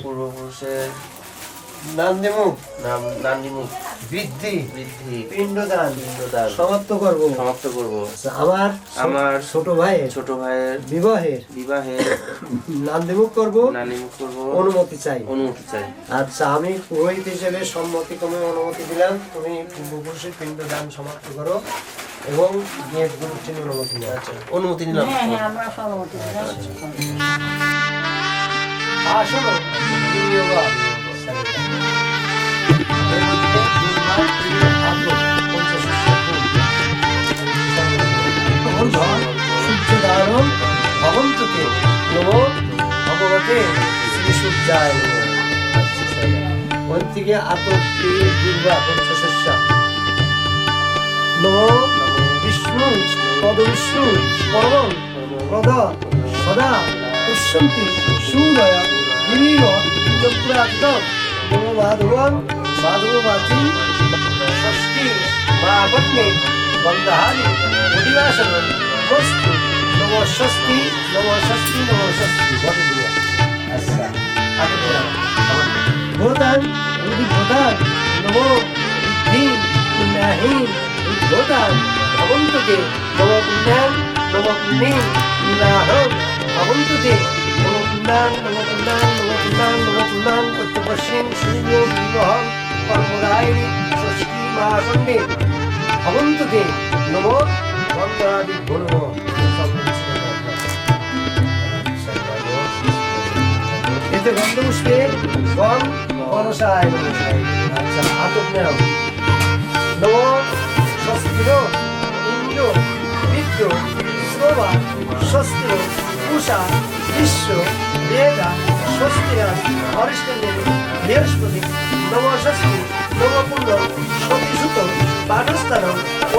পূর্বপুরুষের নান্দিমুখ বৃদ্ধি পিণ্ডদান সমাপ্ত করব। আমার ছোট ভাইয়ের বিবাহের নান্দিমুখ করব অনুমতি চাই। আচ্ছা, আমি পুরোহিত হিসেবে সম্মতিক্রমে অনুমতি দিলাম। তুমি পূর্বপুরুষের পিণ্ডদান সমাপ্ত করো এবং গিয়ে গুরুত্বের অনুমতি নাও। আচ্ছা, অনুমতি নিলাম। আসলো সূর্যদারণ ভবন্তুতে নমো ভগবতে শ্রী সূর্যায় ওই থেকে আতর্তি দুর্গা পঞ্চশস্যা নমো বিষ্ণু পদবিষ্ণু পরম প্রদ সদা পুষ্যন্তি সুদয়া গিরিব চক্রান্ত নমো মাধবং মাধববাচী ষষ্ঠী মা পত্নী বন্দাহারি অধিবাসন বস্তু নমো ষষ্ঠী বলে দিয়া। আচ্ছা, ভূতান ভূতান নমো বৃদ্ধি পুণ্যাহীন ভূতান ভবন্তুতে নমো পুণ্যাং নমো পুণ্যিং লীলাহং ভবন্তুতে নমো পুণ্যাং প্রত্যপশ্চিম সূর্য বিবহং কর্মদায়িনী ষষ্ঠী মহাখণ্ডে ভবন্তুতে নমো বন্দাদি গুণ। এতে গন্ধপুষ্পে গণ গণসায়। আচ্ছা, আতপ নেও নমো স্বস্তির ইন্দ্র বিদ্য শ্রবা স্বস্তির উষা বিশ্ব বেদা স্বস্তিরা অরিষ্টদেব বৃহস্পতি নমো ষষ্ঠী নমো পুণ্য সতীসুত বানস্থান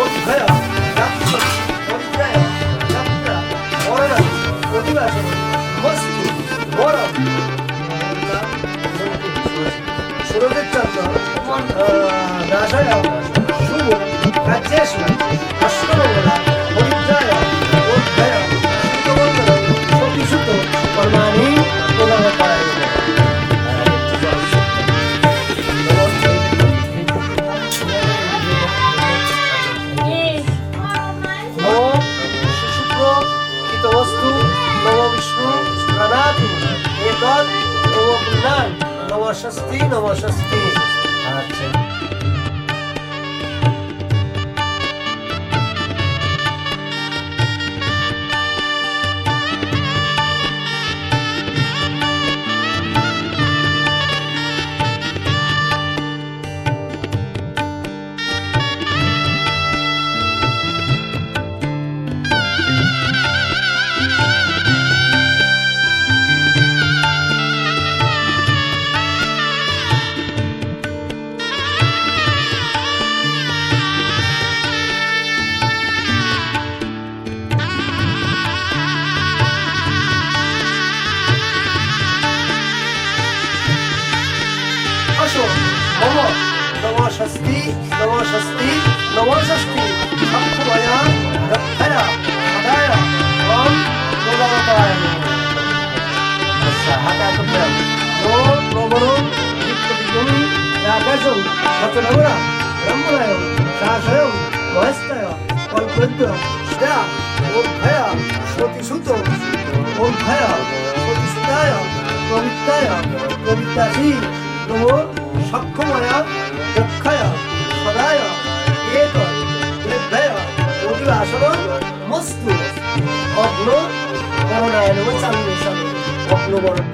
অধ্যয় পরিত্রায় যাত্রা বরণা অধিবাসন বস্তু বরম সুরজের চন্দ্র নাশয় শুভ কার্যেশ অষ্টমঙ্গলা পরিত্রায় অধ্যয় সুতবন্ধন সতীসুত কর্মাণি প্রদানতায় বস্তু নমো বিষ্ণু প্রণাতু এতদ নমো পুণ্যাং নমো ষষ্ঠী। আচ্ছা, নমো ষষ্ঠী সক্ষময়া দক্ষয়া সদায় ওম ভগবতায়। আচ্ছা, হাতে আতপ দাও। নমো প্রবরং বিপ্রতিগমি রাগাজং সচনগরা ব্রহ্মণায় শাসয়ং মহেস্তায় কল্পদ্য সদা অধ্যয়া সতীসুত অধ্যয়া সতীসুতায় প্রবিত্তাসী নমো সক্ষময়া দক্ষয়া সদায় এতদ নির্ভয় অধিবাসন মস্তু অগ্ন করণায় নমো চান্দেশামি অগ্নবরণ।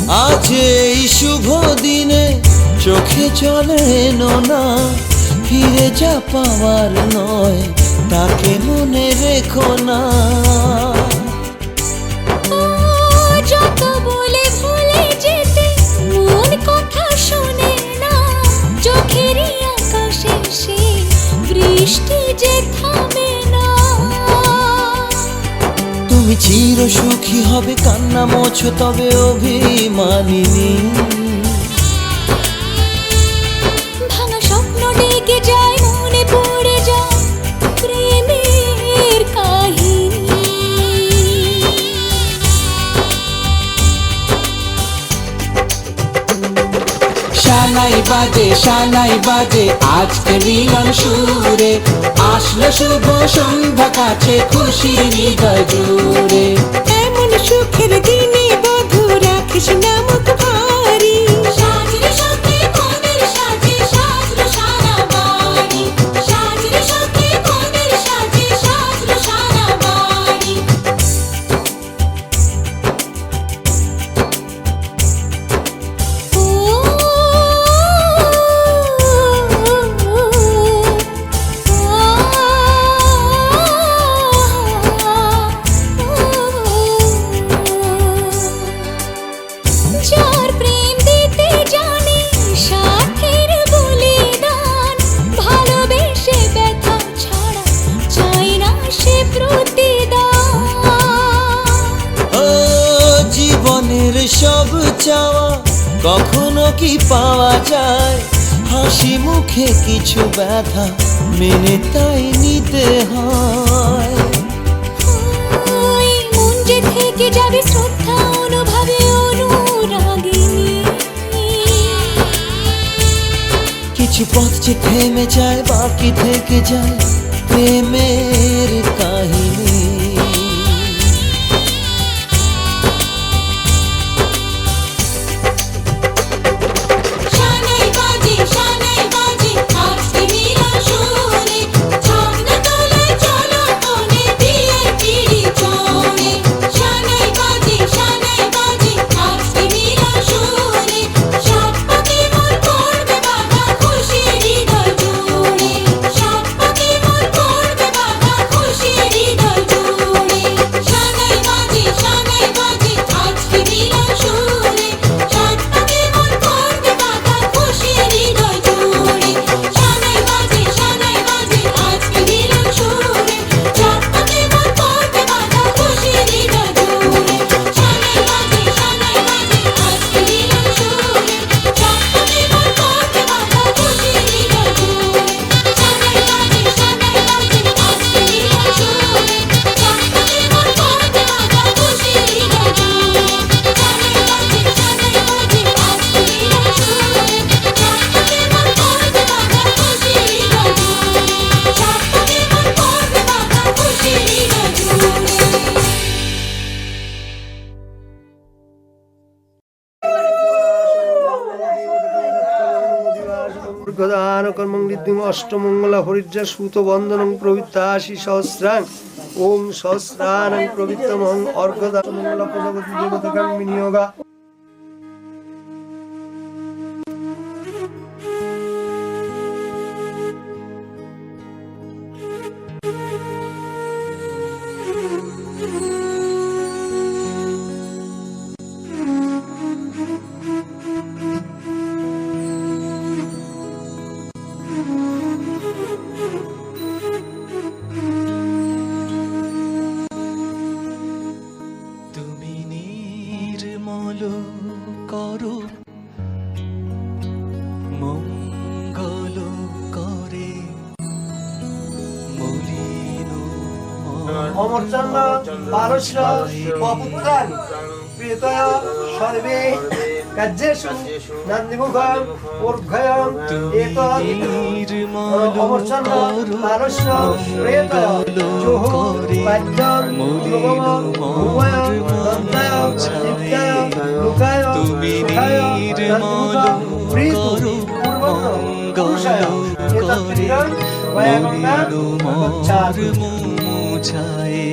আজ এই শুভ দিনে চোখে চলে না, ফিরে যা পাওয়ার নয় তাকে মনে রেখো না। যত বলে ভুলে যেতে মন কথা শোনে না, চোখেরই আকাশে সে বৃষ্টি যে থামে না। তুমি চির সুখী হবে কান্না মোছো তবে অভিমানিনী। ভাঙা স্বপ্ন ডেকে যায় মনে পড়ে যায় প্রেমের কাহিনী। শানাই বাজে আজকে মিলন সুরে, আসলো শুভ সন্ধ্যা কাছে খুশির হৃদয় জুড়ে। এমন সুখের দিনে বধূ রাখিস না মুখ ভারী, সাজরে সাথে কোনের সাজে সাজলো সারা বাড়ি, সাজরে সাথে কোনের সাজে সাজলো সারা বাড়ি। যার প্রেম দিতে জানে সাথের বলিদান, ভালোবেসে ব্যথা ছাড়া চাই না সে প্রতিদান। ও জীবনের সব চাওয়া কখনো কি পাওয়া যায়, হাসি মুখে কিছু ব্যথা মেনে তাই নিতে হয়। ওই মন যে থেকে যাবে শ্রদ্ধা অনুভবে অনুরাগিনী। কিছু পথ যে থেমে যায় বাকি থেকে যায় প্রেমের কাহিনী। শানাই বাজে আজকে মিলন সুরে, ঝর্ণা তোলায় চলো কোণে বিয়ের পিঁড়ি চড়ে। শানাই বাজে আজকে মিলন সুরে, সাত পাকে মোর করবে বাধা খুশির হৃদয় জুড়ে, সাত পাকে মোর করবে বাধা খুশির হৃদয় জুড়ে। শানাই বাজে আজকে মিলন সুরে, সাত পাকে মোর করবে বাধা খুশির হৃদয় জুড়ে। শানাই বাজে আজকে মিলন সুরে, সাত পাকে মোর করবে বাধা খুশির হৃদয় জুড়ে। শানাই বাজে আজকে মিলন সুরে, সাত পাকে মোর করবে বাধা খুশির হৃদয় জুড়ে। শানাই বাজে আজকে মিলন সুরে, সাত পাকে মোর করবে বাধা খুশির হৃদয় জুড়ে। শানাই বাজে আজকে মিলন সুরে, সাত পাকে মোর করবে বাধা খুশির হৃদয় জুড়ে, সাত পাকে মোর করবে বাধা খুশির হৃদয় জুড়ে। দান কর্মং ঋদ্ধিং অষ্টমঙ্গলা হরিদ্রা সুত বন্দনং প্রবৃত্তাশি সহস্রাং ওম সহস্রাণং প্রবৃত্তমং অর্ঘদান মঙ্গলা প্রজাপতি দেবতাকাং বিনিয়োগা। তুমি নির্মল করো মঙ্গল করে মলিন অমরচন্দ্র পারস্য পপুত্রান প্রিয়তয়া সর্বে কার্যেষু নন্দিমুখং ঊর্ধ্বয়ং এতৎ অমরচন্দ্র পারস্য প্রিয়তয়া জোহ পাদ্যং ভুবং ভুবয়ং দন্তয়ং নিত্যয়ং লোকায় সুখায় নন্দিমুখং প্রিয়তু পূর্বং পুরুষায় এতৎ প্রিয়ং বয়াগন্ধান গচ্ছামি। মুছায়ে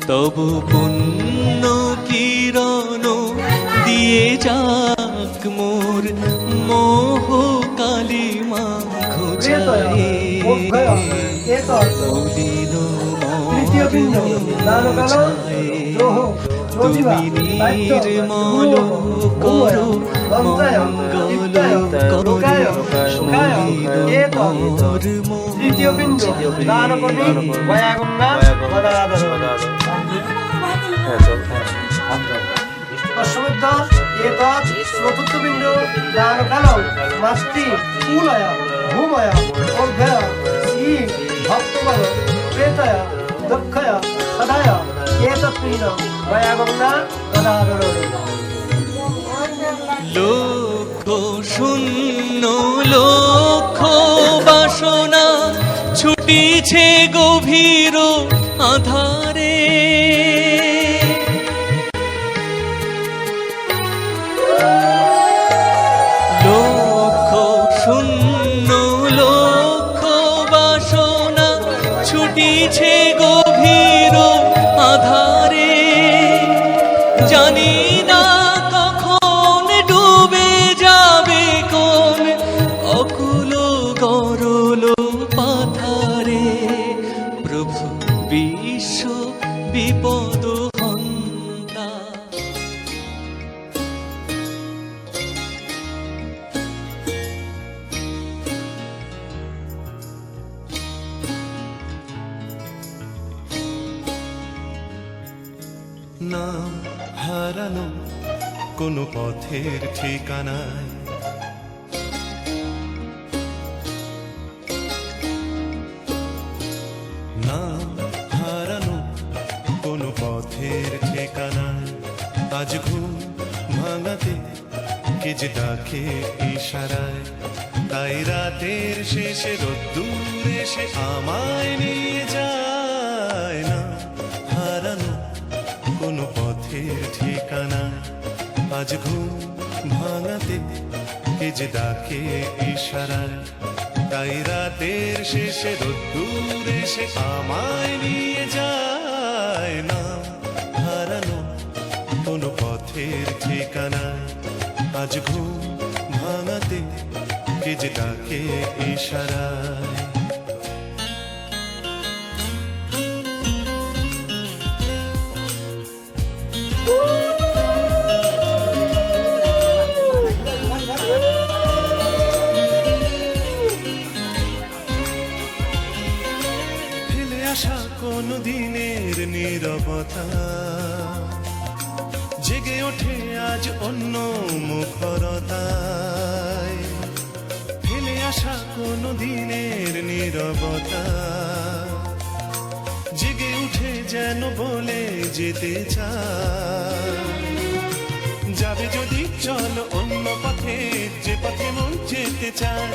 তব পুণ্য কিরণ হারিয়ে যাক মোর মোহ কালিমা খোঁজায়ে মলিন তুমি নির্মল করো মঙ্গল করো তৃতীয় বিন্দু দান করবি গয়া গঙ্গা গদাধর। চতুর্থ বিন্দু দান কালম মাস্তি কুলয়া ভূময়া অভ্যয়া শ্রী ভক্তবল প্রেতয়া দক্ষয়া সদায়া এতৎপিণ্ড গয়া গঙ্গা গদাধর। লক্ষ শূন্য লক্ষ বাসনা ছুটিছে গভীর আধারে, লক্ষ শূন্য লক্ষ বাসনা ছুটিছে গভীর আধারে, জানি না কখন ডুবে যাবে কোন অকুল গরল পাথারে। প্রভু বিশ্ব বিপদ হন্তা, না হারানো কোনো পথের ঠিকানায়, না হারানো কোনো পথের ঠিকানায়, আজ ঘুম ভাঙাতে কে যে ডাকে ইশারায়, তাই রাতের শেষে রোদ্দুর এসে আমায় নিয়ে যায়। না হারানো কোনো পথের ঠিকানা, আজ ঘুম ভাঙাতে কে যে ডাকে ইশারায়, তাই রাতের শেষে রোদ্দুর এসে আমায় নিয়ে যায়। না হারানো কোনো পথের ঠিকানা, আজ ঘুম ভাঙাতে কে যে ডাকে ইশারায়। ফেলে আসা কোন দিনের নীরবতা জেগে ওঠে আজ অন্য মুখরতায়, ফেলে আসা কোন দিনের নীরবতা জেগে উঠে যেন বলে যেতে চায়। যাবে যদি চল অন্য পথে, যে পথে মন যেতে চায়,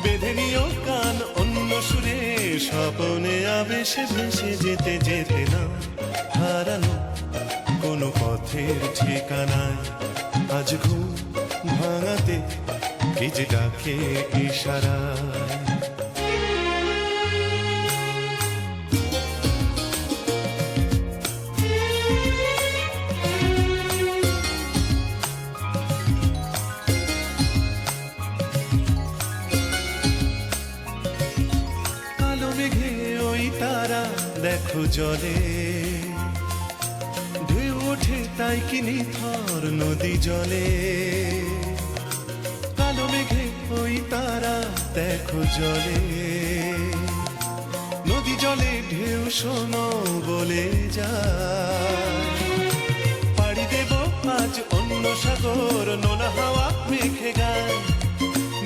বেঁধে নিও কান অন্য সুরে, স্বপনে আবেশে ভেসে যেতে যেতে না হারানো কোনো পথের ঠিকানায়, আজ ঘুম ভাঙাতে কে যে ডাকে ইশারায়। দেখো জলে ঢেউ ওঠে তাই কি নিথর নদী জলে, কালো মেঘে ওই তারা দেখো জলে, নদী জলে ঢেউ শোনো বলে যায়। পাড়ি দেব আজ অন্য সাগর, নোনা হাওয়া মেঘে গায়,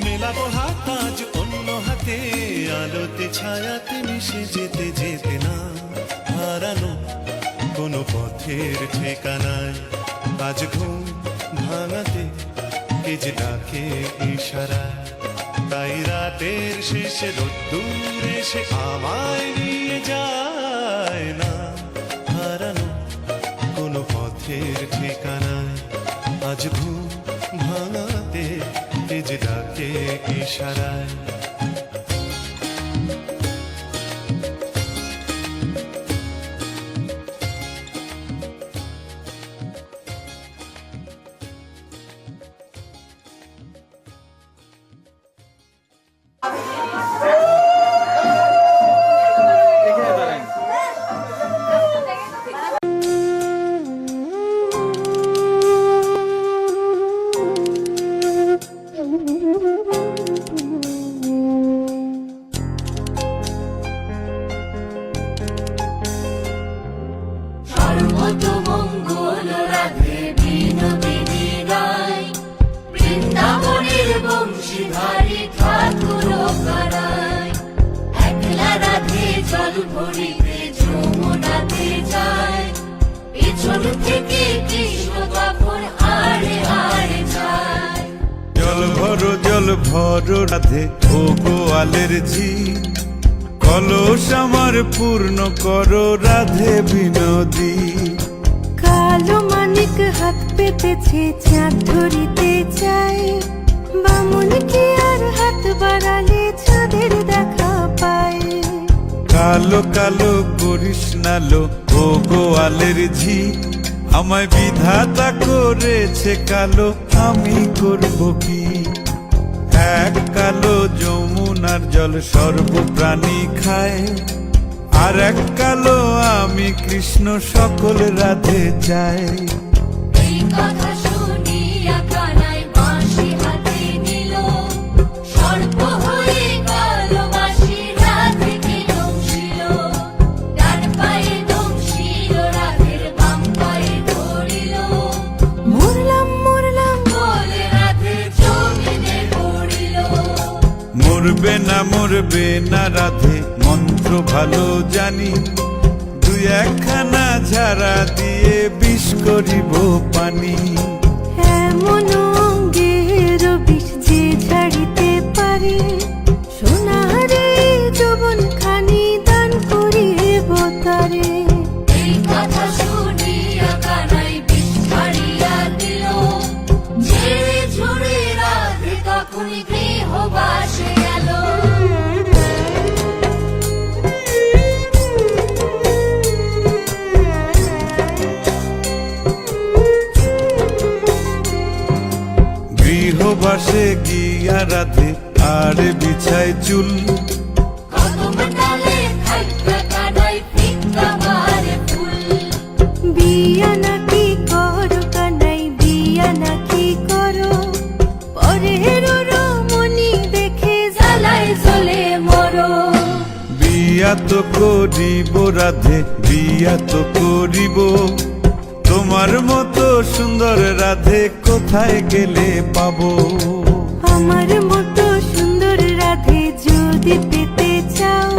মেলাবো হাত আজ অন্য হাতে, আলোতে ছায়াতে মিশে যেতে যেতে না হারানো কোনো পথের ঠিকানায়, আজ ঘুম ভাঙাতে কে যে ডাকে ইশারায়, তাই রাতের শেষে রোদ্দুর এসে আমায় নিয়ে যায়। না হারানো কোনো পথের ঠিকানায়, আজ ঘুম ভাঙাতে কে যে ডাকে ইশারায়। থেকে কৃষ্ণ তখন আড়ে আড়ে যায়। জল ভরো রাধে ও গোয়ালের ঝি, কলস আমার পূর্ণ করো রাধে বিনোদী। কালো মানিক হাত পেতেছে চাঁদ ধরিতে চায়, বামুন কি আর হাত বাড়ালে চাঁদের দেখা পায়। কালো কালো করিস নালো ও গোয়ালের ঝি, আমায় বিধাতা করেছে কালো, আমি করব কি? এক কালো যমুনার জল সর্বপ্রাণী খায়, আর এক কালো আমি কৃষ্ণ সকল রাধে চাই। এই কথা শুনিয়া কানাই বাঁশি হাতে নিল, সর্প হয়ে কালো বাঁশি রাধেকে দংশিল। ডান পায়ে দংশিল রাধের, বাম পায়ে ধরিল, মরলাম মরলাম বলে রাধে জমিনে পড়িল। মরবে না রাধে মন্ত্র ভালো জানি, দুই একখানা ঝাড়া দিয়ে বিষ করিব পানি। এমন অঙ্গের বিষ যে ছাড়িতে পারে, সোনারে যৌবন খানি দান করিব তারে। এই কথা শুনিয়া কানাই বিষ ছাড়িয়া দিল, ঝেড়ে ঝুড়ে রাধে তখনই গৃহবাসে গেল। গৃহবাসে গিয়া রাধে আর বিছায় চুল, কদম ডালে থাইকা কানাই ফিক্কা মারে ফুল। বিয়া নাকি করো কানাই বিয়া নাকি করো, পরের রমণী দেখে জ্বালায় জ্বলে মরো। বিয়া তো করিব রাধে বিয়া তো করিব, তোমার মতো সুন্দর রাধে কোথায় গেলে পাবো? আমার মতো সুন্দর রাধে যদি পেতে চাও,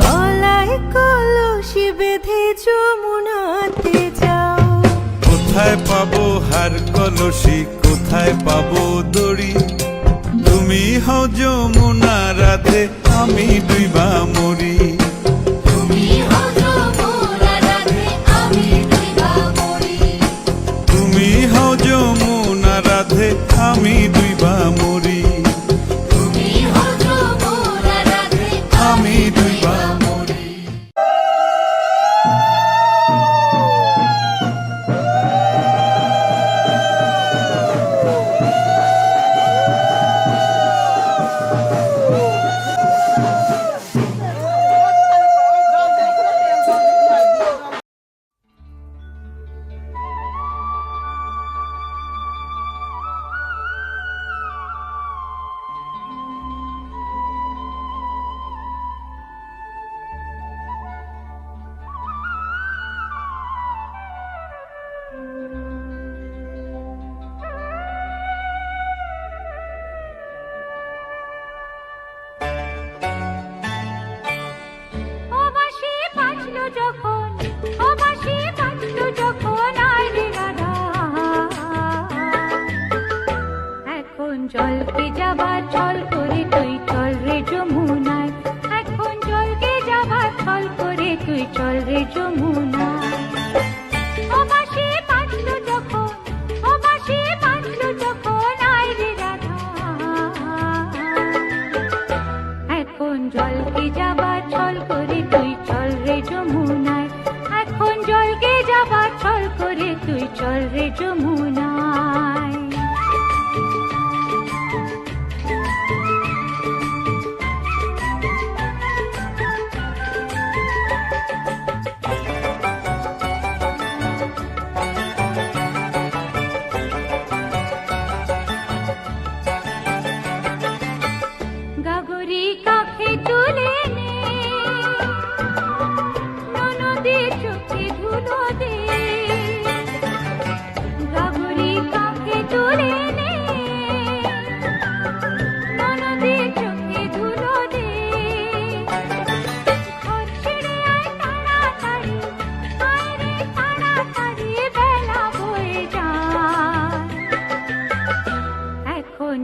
গলায় কলসি বেঁধে যমুনাতে যাও। কোথায় পাবো হার কলসি, কোথায় পাবো দড়ি? তুমি হও যমুনা রাধে, আমি ডুইবা মরি। তুমি হও যমুনা রাধে, আমি ডুইবা মরি। তুমি হও যমুনা রাধে, আমি ডুইবা মরি। তুমি হও যমুনা রাধে, আমি ডুইবা মরি। ও বাঁশি বাজলো যখন, ও বাঁশি বাজলো যখন, আয় রে রাধা। এখন জলকে যাবার ছল করে তুই চল রে যমুনায়, এখন জলকে যাবার ছল করে তুই চল রে যমুনায়। ও বাঁশি বাজলো যখন, ও বাঁশি বাজলো যখন, আয় রে রাধা। এখন জলকে যাবার ছল করে তুই চল রে যমুনায়, এখন জলকে যাবার ছল করে তুই চল রে যমুনায়। গাগরি কাখে তুলে নে, ননদে চোখে ধুলো দে। গাগরি কাখে তুলে নে, ননদে চোখে ধুলো দে। ঘর ছেড়ে আয় তাড়াতাড়ি, আয় রে তাড়াতাড়ি,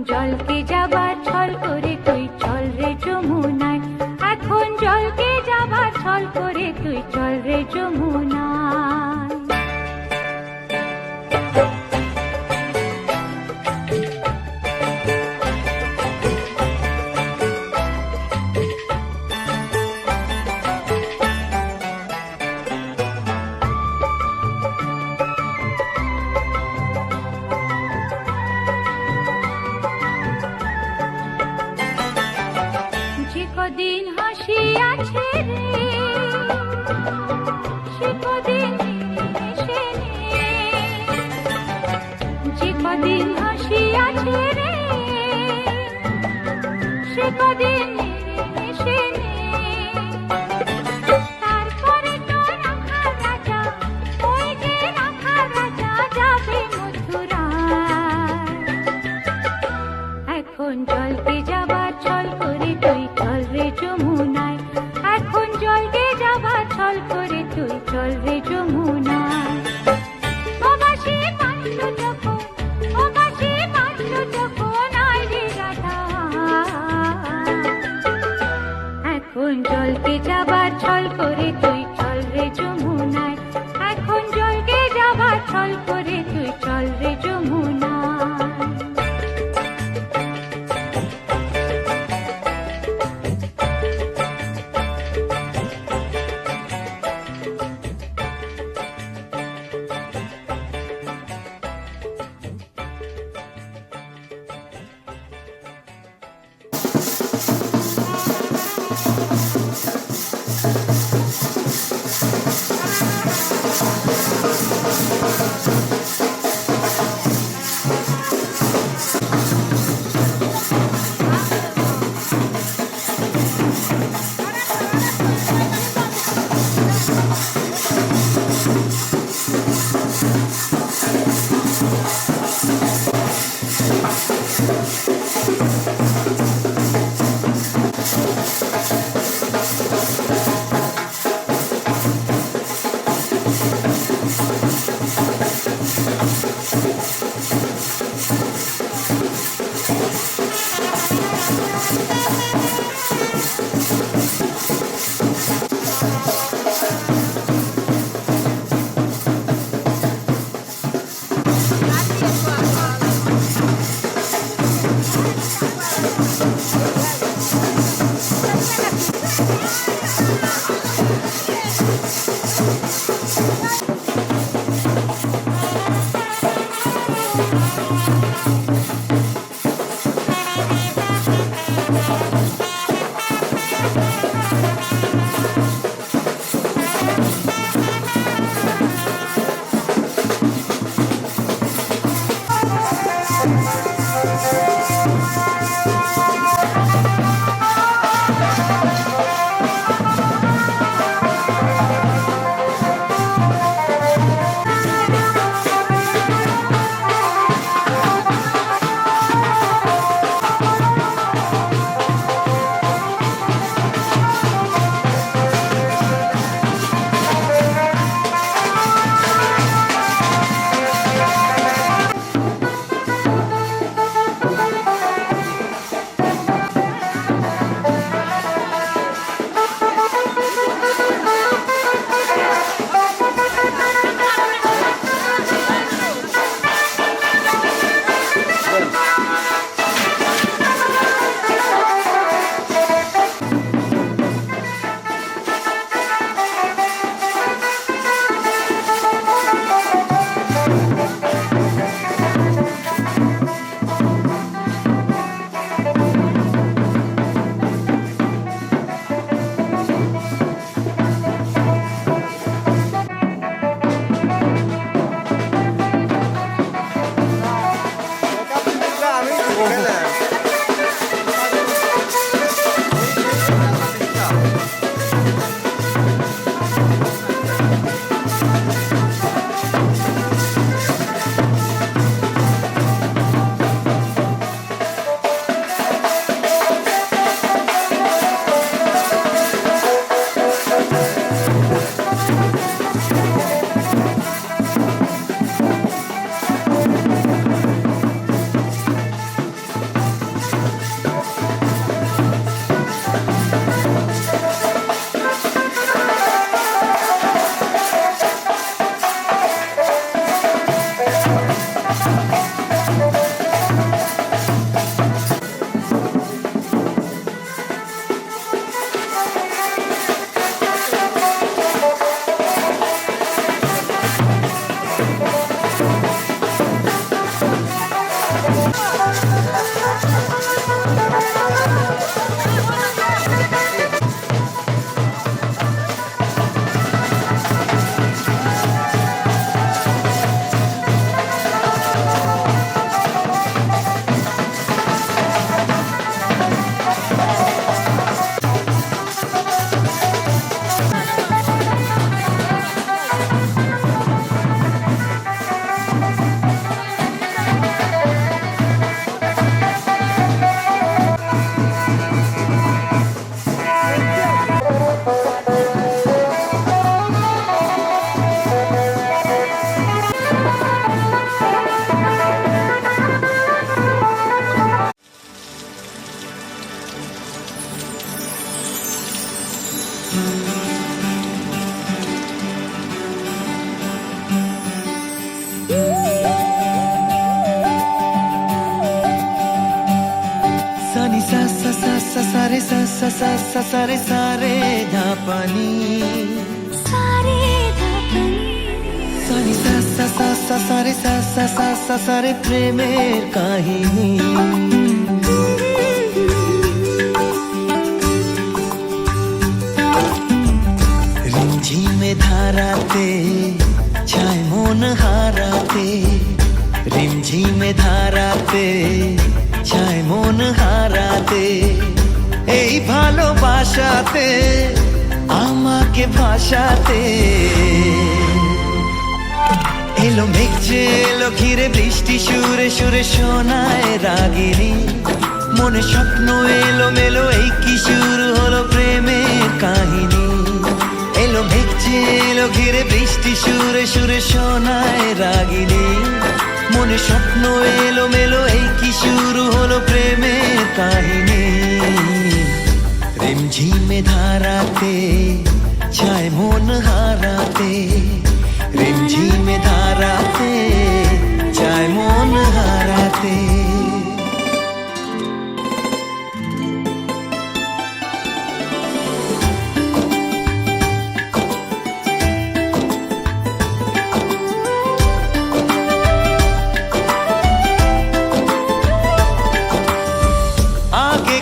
জলকে যাবার ছল করে তুই চল রে যমুনায়, এখন জলকে যাবার ছল করে তুই চল রে যমুনায়। যে কদিন হাসি আছে রে, সে কদিন হেসে নে। যে কদিন হাসি আছে রে, সে কদিন হেসে নে। তারপরে তো রাখার রাজা, ওই যে রাখার রাজা যাবে মথুরায়। এখন জলকে যাবার ছল করে তুই চল রে যমুনায়, এখন জলকে যাবার ছল করে তুই চল রে যমুনায়। ও বাঁশি বাজলো যখন, ও বাঁশি বাজলো যখন আয় রে রাধা। এখন জলকে যাবার ছল করে তুই চল রে যমুনায়, এখন জলকে যাবার ছল করে তুই চল রে যমুনায়। সানি সা সা সা সা সা রে সা সা সা সা সা রে সা রে ধা পানি সানি সা সা সা সা সা রে সা সা সা সা সা রে প্রেমের কাহিনী রিমঝিমে ধারাতে ছায় মন হারাতে রিমঝিমে ধারাতে ছায় মন হারাতে এই ভালোবাসাতে আমাকে ভাসাতে এলো মেঘ যে এলো ঘিরে বৃষ্টি সুরে সুরে শোনায় রাগিনী মনে স্বপ্ন এলো মেলো এই কি শুরু হলো প্রেমের কাহিনী এলো মেঘ যে এলো ঘিরে বৃষ্টি সুরে সুরে শোনায় রাগিনী মনে স্বপ্ন এলো মেলো এই কি শুরু হলো প্রেমের কাহিনী রিমঝিমে ধারাতে ছায় মন হারাতে রিমঝিমে ধারাতে ছায় মন হারাতে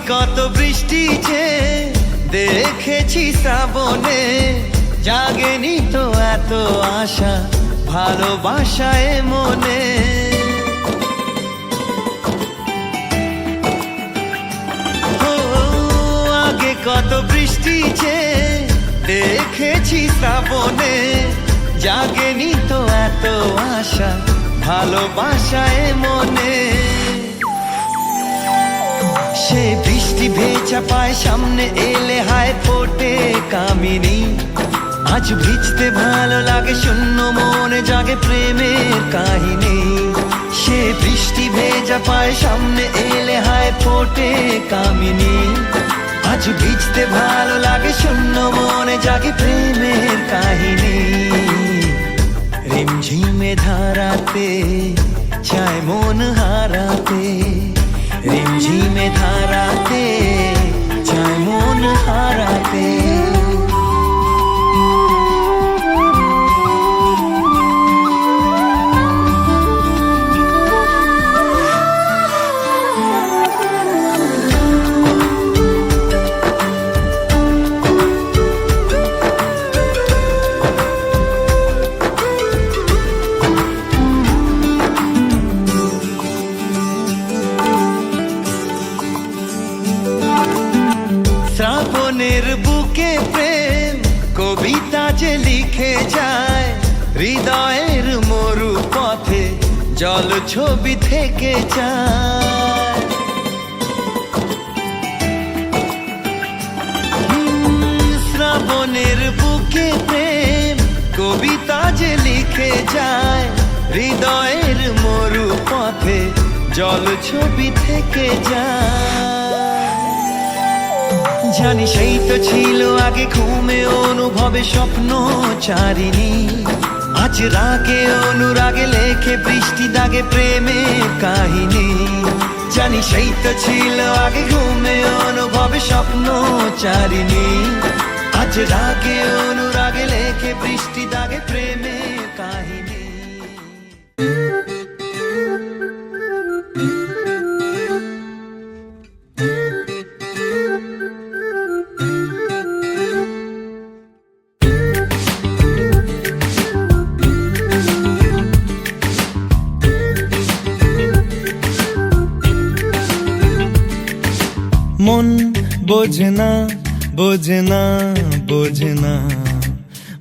কত বৃষ্টি যে দেখেছি শ্রাবণে জাগেনি তো এত আশা ভালোবাসায় মনে ও আগে কত বৃষ্টি যে দেখেছি শ্রাবণে জাগেনি তো এত আশা ভালোবাসায় মনে সে বৃষ্টি ভেজা পায় সামনে এলে হায় ফোটে কামিনী আজ ভিজতে ভালো লাগে শূন্য মনে জাগে প্রেমের কাহিনী সে বৃষ্টি ভেজা পায় সামনে এলে হায় ফোটে কামিনী আজ ভিজতে ভালো লাগে শূন্য মনে জাগে প্রেমের কাহিনী রিমঝিমে ধারাতে চায় মন হারাতে রিমঝিমে ধারাতে চায় মন হারাতে শ্রাবণের বুকে প্রেম কবিতা যে লিখে যায় হৃদয়ের মরু পথে জল ছবি থেকে যায় শ্রাবণের বুকে প্রেম কবিতা যে লিখে যায় হৃদয়ের মরু পথে জল ছবি থেকে যায় জানি সেই তো ছিল আগে ঘুমে অনুভবে স্বপ্ন চারিণী আজ রাগে অনুরাগে লেখে বৃষ্টি দাগে প্রেমের কাহিনী জানি সেই তো ছিল আগে ঘুমে অনুভবে স্বপ্ন চারিনি, আজ রাগে অনুরাগে লেখে বৃষ্টি দাগে প্রেমের কাহিনী। মন বোঝে না বোঝে না বোঝে না,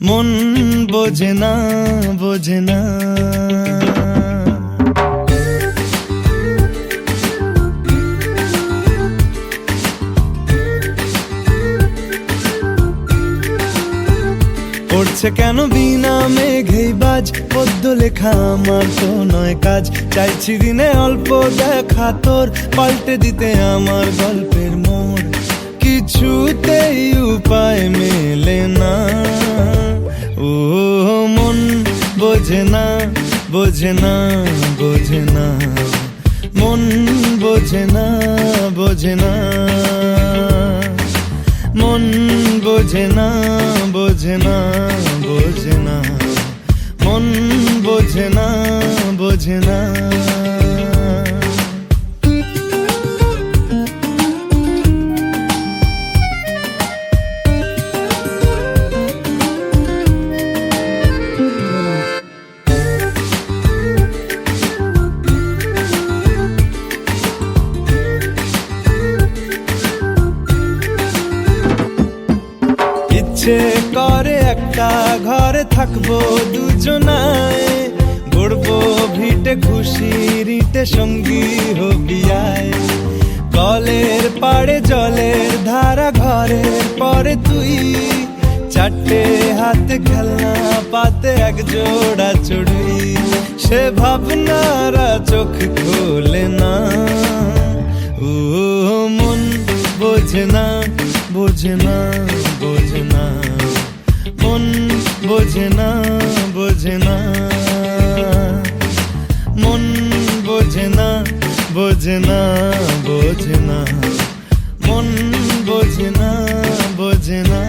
মন বোঝে না বোঝে না। পড়ছে কেন বিনা মেঘেই বাজ, পদ্য লেখা আমার তো নয় কাজ। চাইছি দিনে অল্প দেখা তোর, পাল্টে দিতে আমার গল্পের মোড়। কিছুতেই উপায় মেলে না, ও মন বোঝে না বোঝে না বোঝে না, মন বোঝে না বোঝে না, মন বোঝে না বোঝে না বোঝে না, মন বোঝে না বোঝে না। ইচ্ছে করে একটা ঘরে থাকবো দুজনায়, গড়বো ভিটে খুশির ইটে সঙ্গী হবি আয়। কলের পাড়ে জলের ধারা ঘরের পরে তুই, চারটে হাতে খেলনা পাতে এক জোড়া চড়ুই। সে ভাবনারা চোখ খোলে না, ও মন বোঝে না বোঝে না বোঝে না, মন বোঝে না বোঝে না, মন বোঝে না বোঝে না বোঝে না, মন বোঝে না বোঝে না।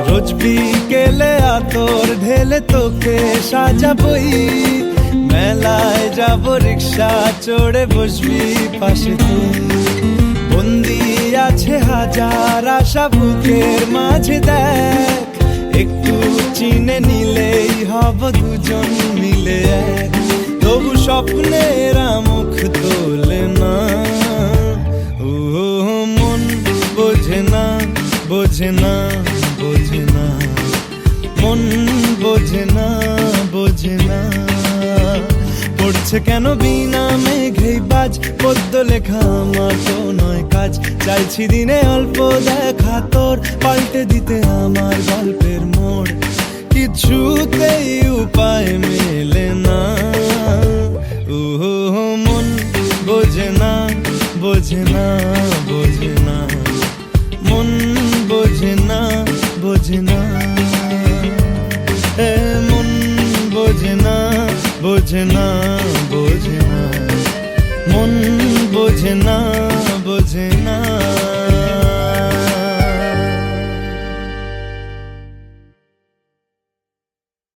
রোজ বিকেলে আতর ঢেলে তোকে সাজাবই, মেলায় যাব রিক্সা চড়ে বসবি পাশে তুই। বন্দি আছে হাজার আশা বুকের মাঝে, দেখ একটু চিনে নিলেই হব দুজন মিলে এক। তবু স্বপ্নের মুখ তোলে না, ও মন বোঝে না বোঝে না বোঝে না, মন বোঝে না বোঝে না। পড়ছে কেন বিনা মেঘেই বাজ, পদ্য লেখা আমার তো নয় কাজ। চাইছি দিনে অল্প দেখা তোর, পাল্টে দিতে আমার গল্পের মোড়। কিছুতেই উপায় মেলে না, ও মন বোঝে না বোঝে না বোঝে না, মন বোঝে না বোঝে না, মন বোঝে না বোঝে না বোঝে না, মন বোঝে না বোঝে না।